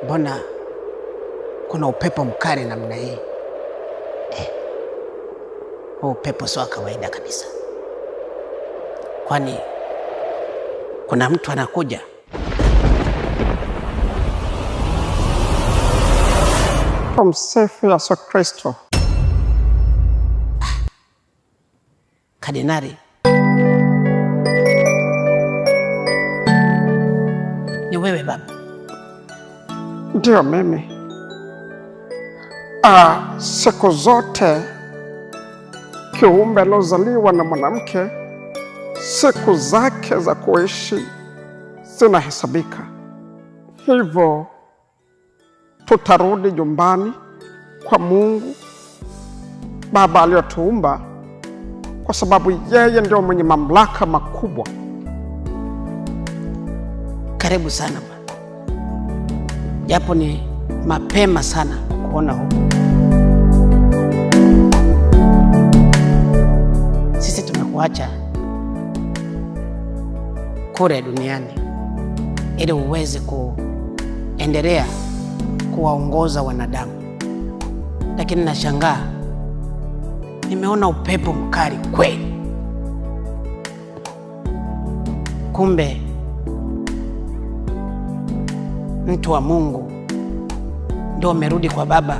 Mbona kuna upepo mkali namna hii? Huu upepo sio kawaida kabisa. Kwani kuna mtu anakuja? Tumsifu Yesu Kristo. Kardinali, ni wewe baba? Ndio mimi. Siku zote kiumbe alozaliwa na mwanamke, siku zake za kuishi zinahesabika. Hivyo tutarudi nyumbani kwa Mungu Baba aliyotuumba, kwa sababu yeye ndio mwenye mamlaka makubwa. Karibu sana baba, japo ni mapema sana kuona huku. Sisi tumekuacha kule duniani ili uweze kuendelea kuwaongoza wanadamu, lakini nashangaa nimeona upepo mkali kweli. Kumbe mtu wa Mungu ndio amerudi kwa Baba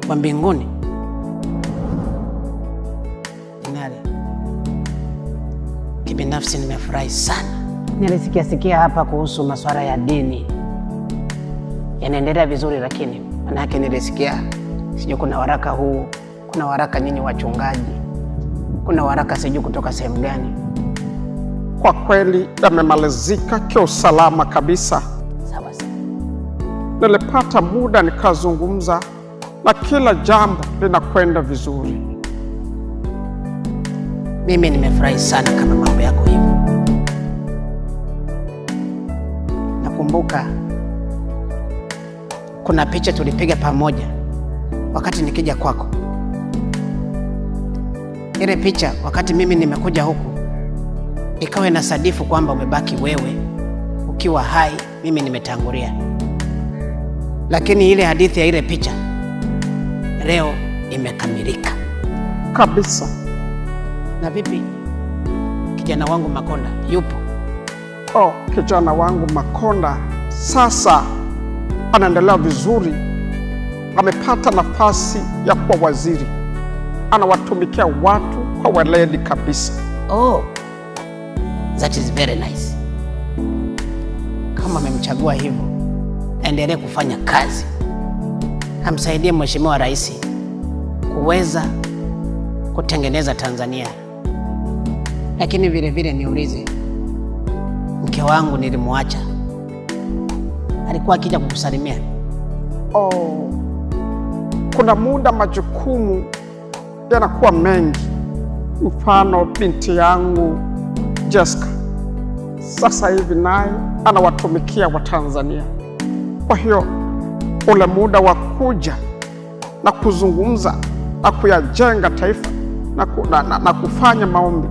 wa mbinguni. Kibinafsi nimefurahi sana. Nilisikia hapa kuhusu masuala ya dini yanaendelea vizuri, lakini manake nilisikia sijui kuna waraka huu, kuna waraka nyinyi wachungaji, kuna waraka sijui kutoka sehemu gani. Kwa kweli yamemalizika kiusalama kabisa. Sawa sawa. Nilipata muda nikazungumza na kila jambo linakwenda vizuri. Mimi nimefurahi sana kama mambo yako hivyo. Nakumbuka kuna picha tulipiga pamoja wakati nikija kwako. Ile picha wakati mimi nimekuja huku ikawa inasadifu kwamba umebaki wewe ukiwa hai, mimi nimetangulia. Lakini ile hadithi ya ile picha leo imekamilika kabisa. Na vipi kijana wangu Makonda yupo? Kijana wangu Makonda sasa anaendelea vizuri. Amepata nafasi ya kuwa waziri. Anawatumikia watu kwa weledi kabisa. That is very nice. Kama amemchagua hivyo, endelee kufanya kazi. Amsaidie Mheshimiwa Rais kuweza kutengeneza Tanzania. Lakini vile vile niulize, mke wangu nilimwacha, alikuwa akija kukusalimia? Kuna muda majukumu yanakuwa mengi. Mfano binti yangu Jessica sasa hivi naye anawatumikia wa Tanzania. Kwa hiyo ule muda wa kuja na kuzungumza na kuyajenga taifa na kufanya maombi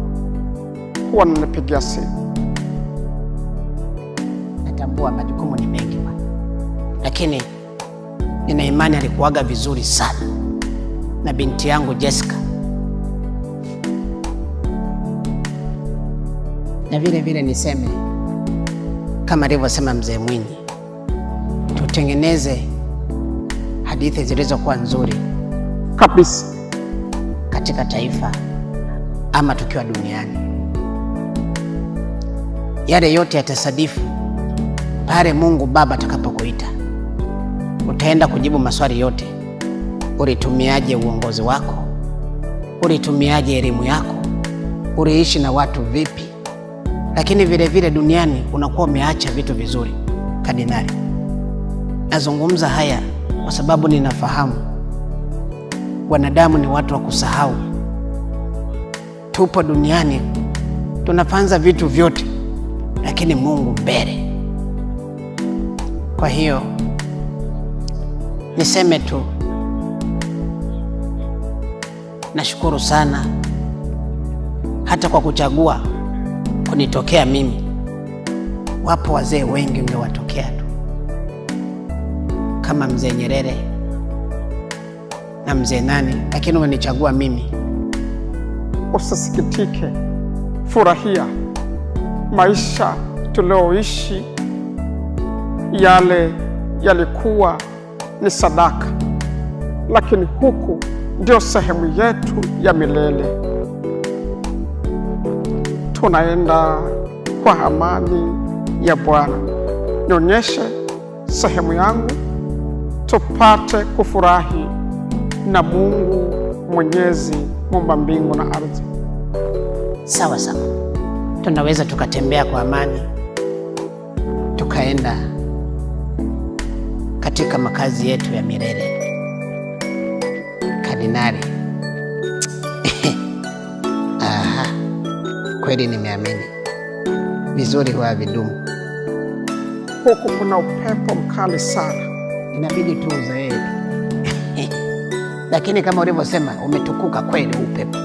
huwa nanipigia simu. Natambua majukumu ni mengi bwana, lakini nina imani alikuaga vizuri sana na binti yangu Jessica. Na vile vile niseme kama alivyosema mzee Mwinyi, tutengeneze hadithi zilizokuwa nzuri kabisa katika taifa ama tukiwa duniani. Yale yote yatasadifu pale Mungu Baba atakapokuita. Utaenda kujibu maswali yote. Ulitumiaje uongozi wako? Ulitumiaje elimu yako? Uliishi na watu vipi? Lakini vile vile duniani unakuwa umeacha vitu vizuri. Kardinali, nazungumza haya kwa sababu ninafahamu wanadamu ni watu wa kusahau. Tupo duniani tunafanza vitu vyote, lakini Mungu mbele. Kwa hiyo niseme tu nashukuru sana hata kwa kuchagua kunitokea mimi. Wapo wazee wengi ungewatokea tu, kama mzee Nyerere na mzee nani, lakini umenichagua mimi. Usisikitike, furahia maisha tulioishi. Yale yalikuwa ni sadaka, lakini huku ndio sehemu yetu ya milele. Tunaenda kwa amani ya Bwana. Nionyeshe sehemu yangu, tupate kufurahi na Mungu Mwenyezi, Muumba mbingu na ardhi. Sawa sawa, tunaweza tukatembea kwa amani, tukaenda katika makazi yetu ya milele. Kardinali. Aha, kweli nimeamini. Vizuri huwa vidumu. Huku kuna upepo mkali sana, inabidi tu uzoee tu. Lakini kama ulivyosema, umetukuka kweli upepo.